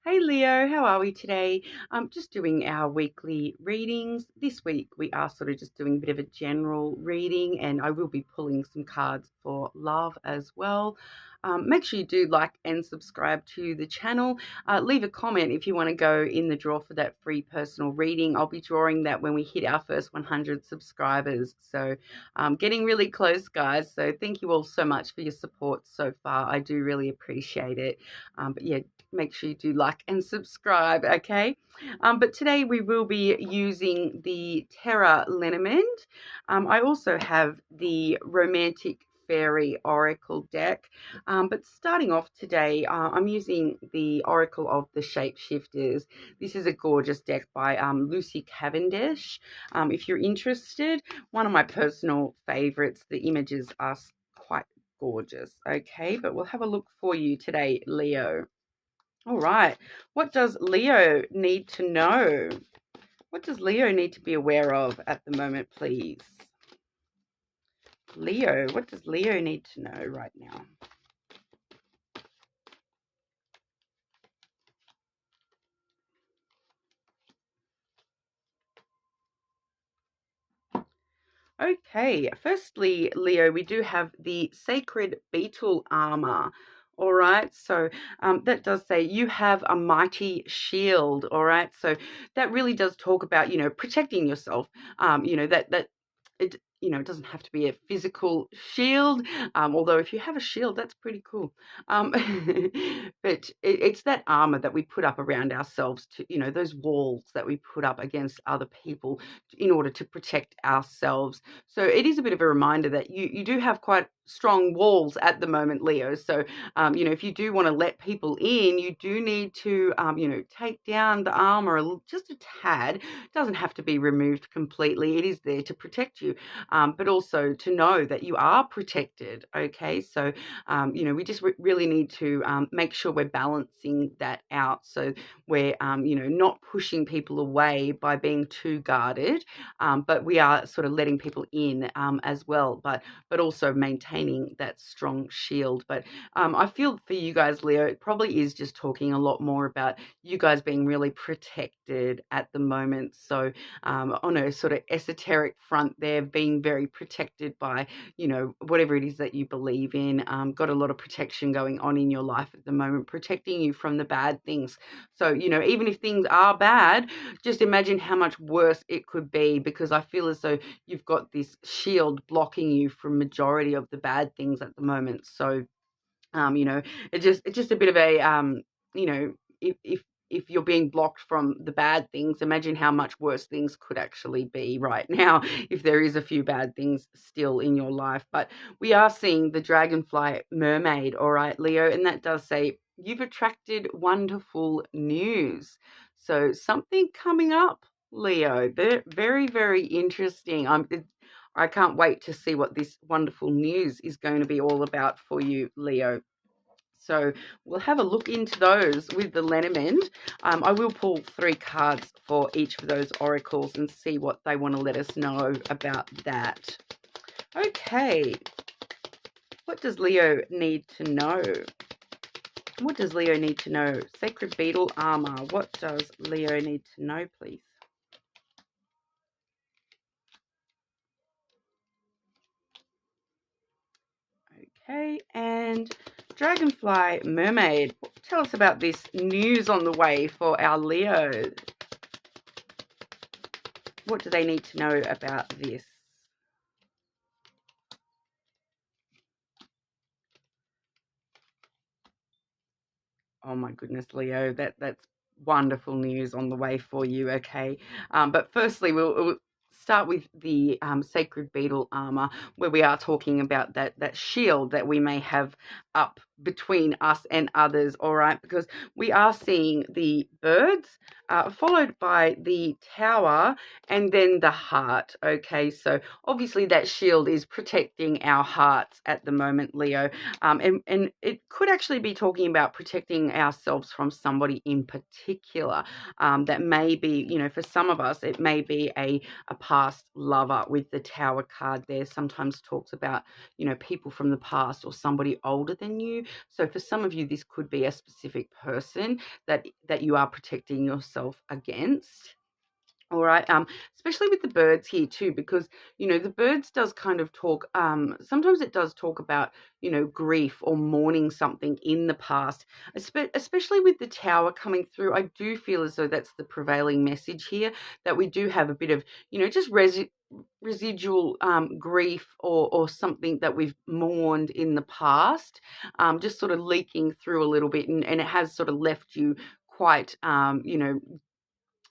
Hey Leo, how are we today? Just doing our weekly readings. This week we are sort of just doing a bit of a general reading, and I will be pulling some cards for love as well. Make sure you do like and subscribe to the channel. Leave a comment if you want to go in the draw for that free personal reading. I'll be drawing that when we hit our first 100 subscribers. So getting really close, guys. So thank you all so much for your support so far. I do really appreciate it. But yeah, make sure you do like and subscribe, okay? But today we will be using the lenormand. I also have the Romantic Fairy Oracle deck. But starting off today, I'm using the Oracle of the Shapeshifters. This is a gorgeous deck by Lucy Cavendish. If you're interested, one of my personal favorites. The images are quite gorgeous, okay? But we'll have a look for you today, Leo. All right. What does Leo need to know? What does Leo need to be aware of at the moment, please? Leo, what does Leo need to know right now? Okay, firstly, Leo, we do have the Sacred Beetle Armor. All right, so that does say you have a mighty shield. All right, so that really does talk about, protecting yourself. That it, it doesn't have to be a physical shield. Although if you have a shield, that's pretty cool. Um, but it's that armor that we put up around ourselves to, those walls that we put up against other people in order to protect ourselves. So it is a bit of a reminder that you do have quite strong walls at the moment, Leo. So, if you do want to let people in, you do need to, take down the armor just a tad. It doesn't have to be removed completely. It is there to protect you, but also to know that you are protected. Okay. So, we just really need to make sure we're balancing that out. So we're, not pushing people away by being too guarded, but we are sort of letting people in as well, but also maintaining that strong shield. But I feel for you guys, Leo, it probably is just talking a lot more about you guys being really protected at the moment. So on a sort of esoteric front there, being very protected by, whatever it is that you believe in. Got a lot of protection going on in your life at the moment, protecting you from the bad things. So, even if things are bad, just imagine how much worse it could be, because I feel as though you've got this shield blocking you from majority of the bad things at the moment. So, it's just a bit of a, if you're being blocked from the bad things, imagine how much worse things could actually be right now if there is a few bad things still in your life. But we are seeing the dragonfly mermaid, all right, Leo, and that does say you've attracted wonderful news. So something coming up, Leo. Very, very interesting. I can't wait to see what this wonderful news is going to be all about for you, Leo. So we'll have a look into those with the Lenormand. I will pull 3 cards for each of those oracles and see what they want to let us know about that. Okay. What does Leo need to know? What does Leo need to know? Sacred Beetle Armor. What does Leo need to know, please? Okay, and Dragonfly Mermaid. Tell us about this news on the way for our Leo. What do they need to know about this? Oh my goodness, Leo, that's wonderful news on the way for you. Okay, but firstly, we'll start with the Sacred Beetle Armor, where we are talking about that shield that we may have up between us and others. All right, because we are seeing the birds, followed by the tower, and then the heart. Okay, so obviously that shield is protecting our hearts at the moment, Leo. And it could actually be talking about protecting ourselves from somebody in particular. That may be, for some of us, it may be a past lover with the Tower card there. Sometimes talks about, people from the past or somebody older than you. So for some of you, this could be a specific person that you are protecting yourself against. All right. Especially with the birds here too, because the birds does kind of talk. Sometimes it does talk about grief or mourning something in the past, especially with the tower coming through. I do feel as though that's the prevailing message here, that we do have a bit of just residual grief or something that we've mourned in the past, just sort of leaking through a little bit, and it has sort of left you quite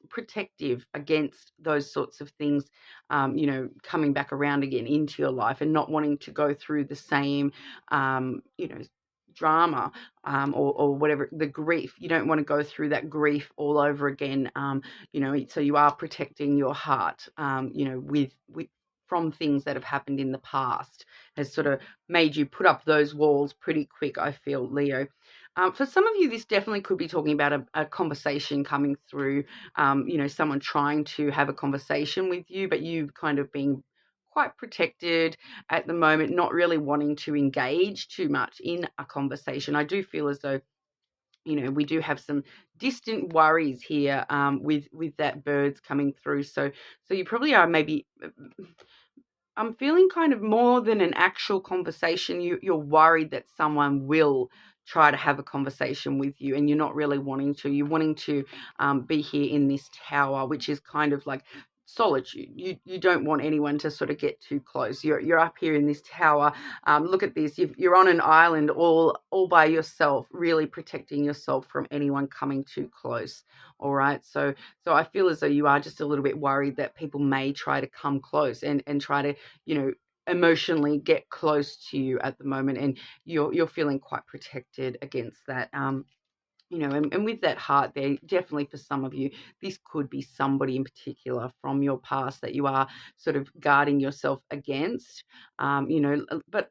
protective against those sorts of things, coming back around again into your life, and not wanting to go through the same, drama, or whatever, the grief. You don't want to go through that grief all over again, so you are protecting your heart, with from things that have happened in the past, has sort of made you put up those walls pretty quick, I feel, Leo. For some of you, this definitely could be talking about a conversation coming through, someone trying to have a conversation with you, but you kind of being quite protected at the moment, not really wanting to engage too much in a conversation. I do feel as though, we do have some distant worries here, with that birds coming through. So you probably are maybe. I'm feeling kind of more than an actual conversation. You're worried that someone will try to have a conversation with you, and you're not really wanting to. You're wanting to be here in this tower, which is kind of like solitude. You don't want anyone to sort of get too close. You're up here in this tower. Look at this. You're on an island all by yourself, really protecting yourself from anyone coming too close. All right. So I feel as though you are just a little bit worried that people may try to come close and try to, emotionally get close to you at the moment, and you're feeling quite protected against that. And with that heart there, definitely for some of you, this could be somebody in particular from your past that you are sort of guarding yourself against. But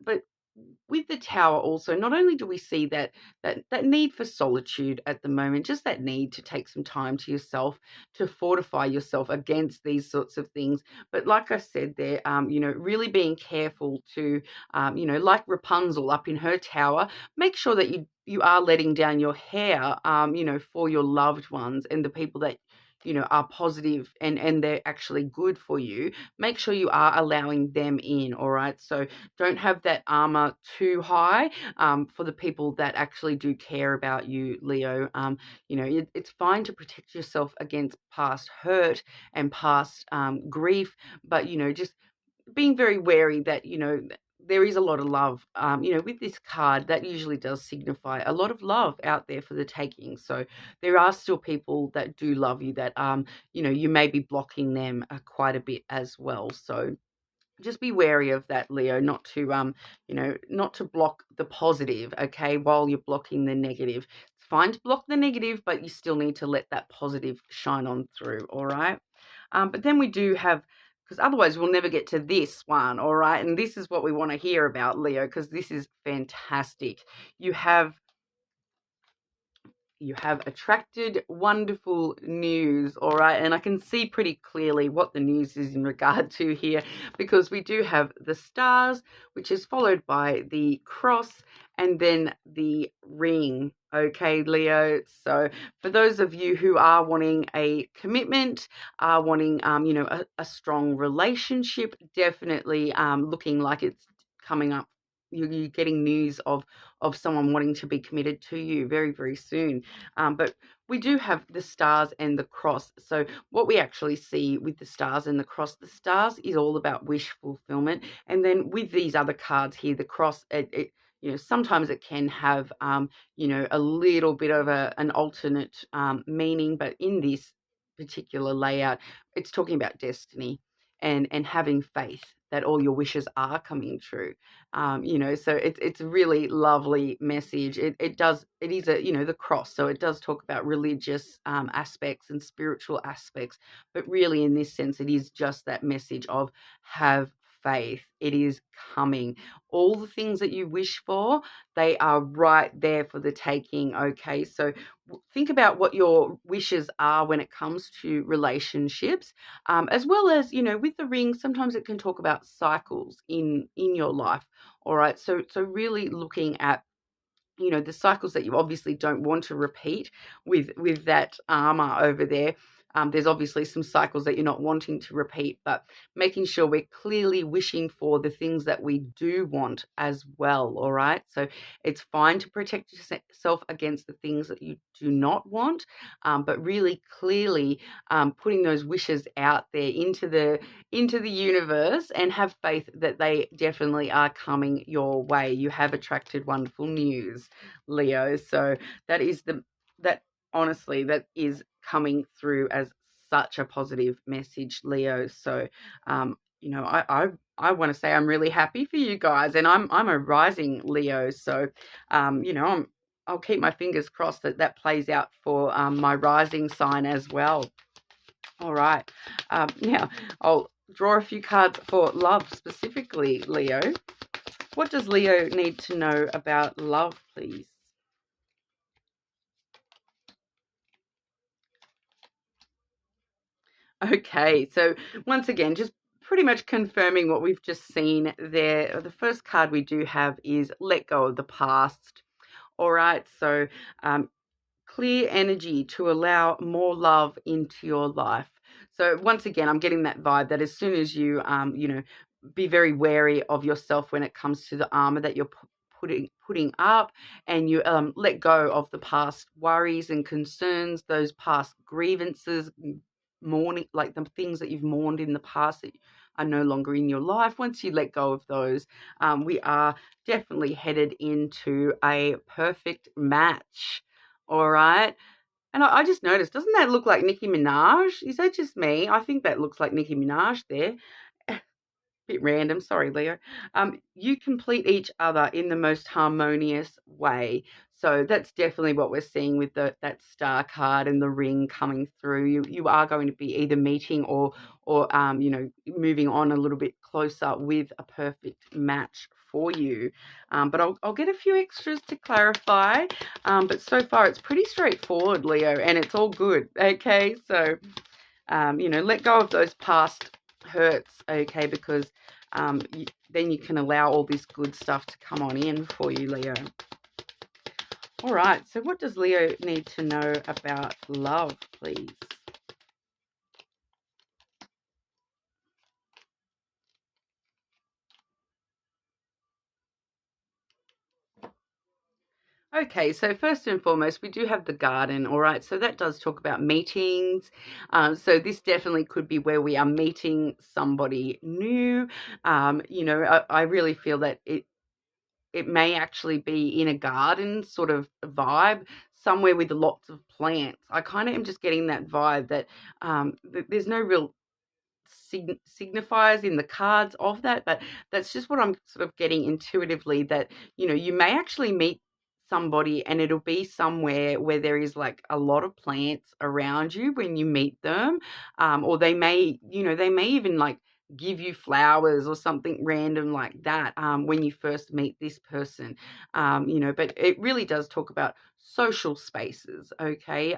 with the tower also, not only do we see that need for solitude at the moment, just that need to take some time to yourself, to fortify yourself against these sorts of things, but like I said there, really being careful to, like Rapunzel up in her tower, make sure that you are letting down your hair, for your loved ones and the people that are positive, and they're actually good for you. Make sure you are allowing them in. All right. So don't have that armor too high, for the people that actually do care about you, Leo. It's fine to protect yourself against past hurt and past grief, but just being very wary that there is a lot of love, with this card. That usually does signify a lot of love out there for the taking. So there are still people that do love you, that you may be blocking them quite a bit as well. So just be wary of that, Leo, not to block the positive, okay, while you're blocking the negative. It's fine to block the negative, but you still need to let that positive shine on through. All right. But then we do have, because otherwise we'll never get to this one. All right. And this is what we want to hear about, Leo, because this is fantastic. You have attracted wonderful news, all right? And I can see pretty clearly what the news is in regard to here, because we do have the stars, which is followed by the cross, and then the ring. Okay, Leo. So for those of you who are wanting a commitment, are wanting, a strong relationship, definitely looking like it's coming up. You're getting news of someone wanting to be committed to you very, very soon. But we do have the stars and the cross. So what we actually see with the stars and the cross, the stars is all about wish fulfillment. And then with these other cards here, the cross, sometimes it can have, a little bit of an alternate meaning. But in this particular layout, it's talking about destiny and having faith that all your wishes are coming true. So it's a really lovely message. It is the cross, so it does talk about religious aspects and spiritual aspects, but really in this sense, it is just that message of have faith. It is coming. All the things that you wish for, they are right there for the taking. Okay, so think about what your wishes are when it comes to relationships, as well as with the ring. Sometimes it can talk about cycles in your life. All right, so really looking at the cycles that you obviously don't want to repeat with that armor over there. There's obviously some cycles that you're not wanting to repeat, but making sure we're clearly wishing for the things that we do want as well. All right. So it's fine to protect yourself against the things that you do not want, but really clearly putting those wishes out there into the universe, and have faith that they definitely are coming your way. You have attracted wonderful news, Leo. So that is that honestly, that is coming through as such a positive message, Leo. So, I want to say I'm really happy for you guys, and I'm a rising Leo. So, I'll keep my fingers crossed that that plays out for my rising sign as well. All right. Now, I'll draw a few cards for love specifically, Leo. What does Leo need to know about love, please? Okay, so once again, just pretty much confirming what we've just seen there. The first card we do have is let go of the past. All right, so clear energy to allow more love into your life. So once again, I'm getting that vibe that as soon as you, be very wary of yourself when it comes to the armor that you're putting up, and you let go of the past worries and concerns, those past grievances, mourning, like the things that you've mourned in the past that are no longer in your life. Once you let go of those, we are definitely headed into a perfect match. All right. And I just noticed, doesn't that look like Nicki Minaj? Is that just me? I think that looks like Nicki Minaj there. Bit random, sorry, Leo. You complete each other in the most harmonious way. So that's definitely what we're seeing with that star card and the ring coming through. You are going to be either meeting or moving on a little bit closer with a perfect match for you. But I'll get a few extras to clarify. But so far it's pretty straightforward, Leo, and it's all good. Okay, so let go of those past hurts, okay, because then you can allow all this good stuff to come on in for you, Leo. All right, so what does Leo need to know about love, please? Okay, so first and foremost, we do have the garden, all right? So that does talk about meetings. So this definitely could be where we are meeting somebody new. I really feel that it may actually be in a garden sort of vibe, somewhere with lots of plants. I kind of am just getting that vibe that there's no real signifiers in the cards of that, but that's just what I'm sort of getting intuitively, that you may actually meet somebody and it'll be somewhere where there is like a lot of plants around you when you meet them, or they may even like give you flowers or something random like that when you first meet this person. But it really does talk about social spaces, okay?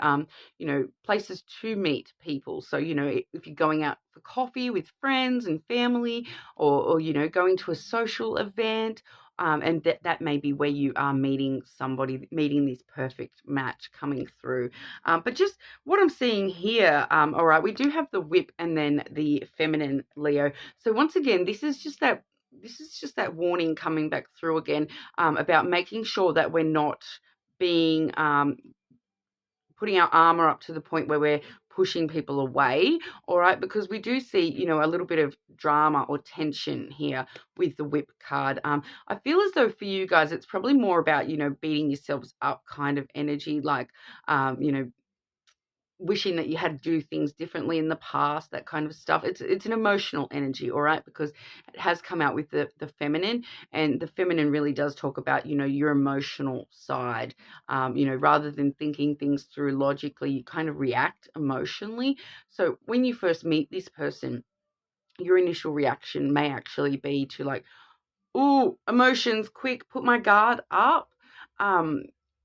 Places to meet people. So, if you're going out for coffee with friends and family, or going to a social event, and that may be where you are meeting somebody, meeting this perfect match coming through. But just what I'm seeing here, all right, we do have the whip and then the feminine, Leo. So once again, this is just that warning coming back through again, about making sure that we're not being putting our armor up to the point where we're pushing people away, all right? Because we do see, a little bit of drama or tension here with the whip card. I feel as though for you guys, it's probably more about, beating yourselves up kind of energy, like, wishing that you had to do things differently in the past, that kind of stuff. It's an emotional energy, all right, because it has come out with the feminine, and the feminine really does talk about, your emotional side. Rather than thinking things through logically, you kind of react emotionally. So when you first meet this person, your initial reaction may actually be to like, ooh, emotions, quick, put my guard up. Um,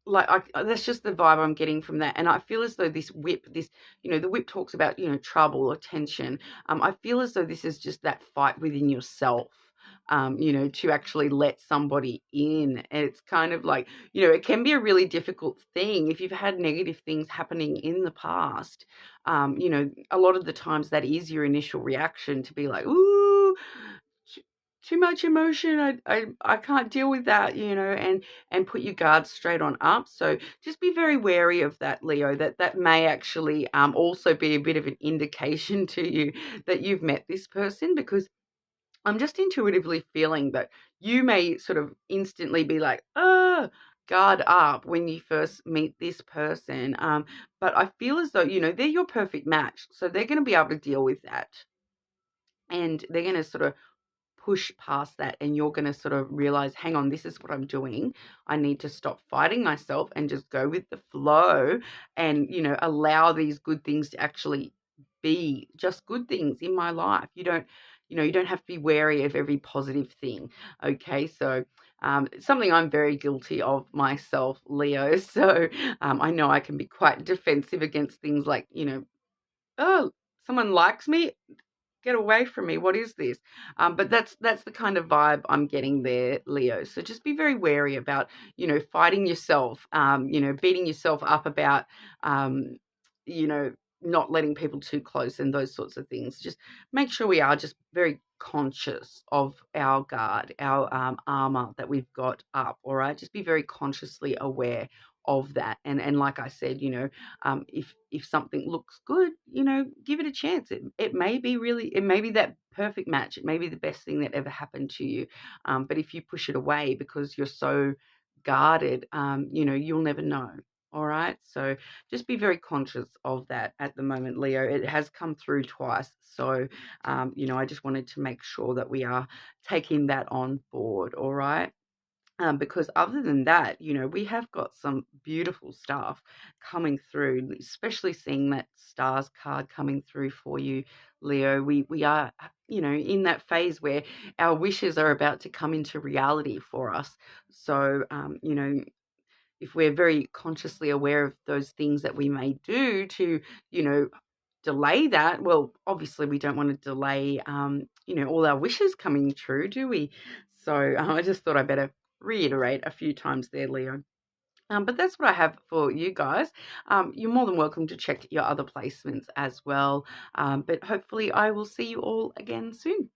that's just the vibe I'm getting from that. And I feel as though this whip, the whip talks about, trouble or tension. I feel as though this is just that fight within yourself. to actually let somebody in. And it's kind of like, it can be a really difficult thing if you've had negative things happening in the past. A lot of the times that is your initial reaction to be like, ooh, too much emotion. I can't deal with that, and put your guards straight on up. So just be very wary of that, Leo. That may actually also be a bit of an indication to you that you've met this person, because I'm just intuitively feeling that you may sort of instantly be like, guard up when you first meet this person. But I feel as though, they're your perfect match. So they're going to be able to deal with that. And they're going to sort of push past that, and you're going to sort of realize, hang on, this is what I'm doing. I need to stop fighting myself and just go with the flow, and allow these good things to actually be just good things in my life. You don't have to be wary of every positive thing. Okay, so something I'm very guilty of myself, Leo. So I know I can be quite defensive against things like, oh, someone likes me, get away from me. What is this? But that's the kind of vibe I'm getting there, Leo. So just be very wary about, fighting yourself, beating yourself up about, you know, not letting people too close and those sorts of things. Just make sure we are just very conscious of our guard, our armor that we've got up. All right. Just be very consciously aware of that. And like I said, if something looks good, give it a chance. It may be that perfect match. It may be the best thing that ever happened to you. But if you push it away because you're so guarded, you'll never know. All right. So just be very conscious of that at the moment, Leo. It has come through twice. So, I just wanted to make sure that we are taking that on board. All right. Because other than that, we have got some beautiful stuff coming through, especially seeing that stars card coming through for you, Leo. We are, in that phase where our wishes are about to come into reality for us. So, if we're very consciously aware of those things that we may do to, delay that, well, obviously we don't want to delay, all our wishes coming true, do we? So I just thought I better reiterate a few times there, Leo. But that's what I have for you guys. You're more than welcome to check your other placements as well. But hopefully I will see you all again soon.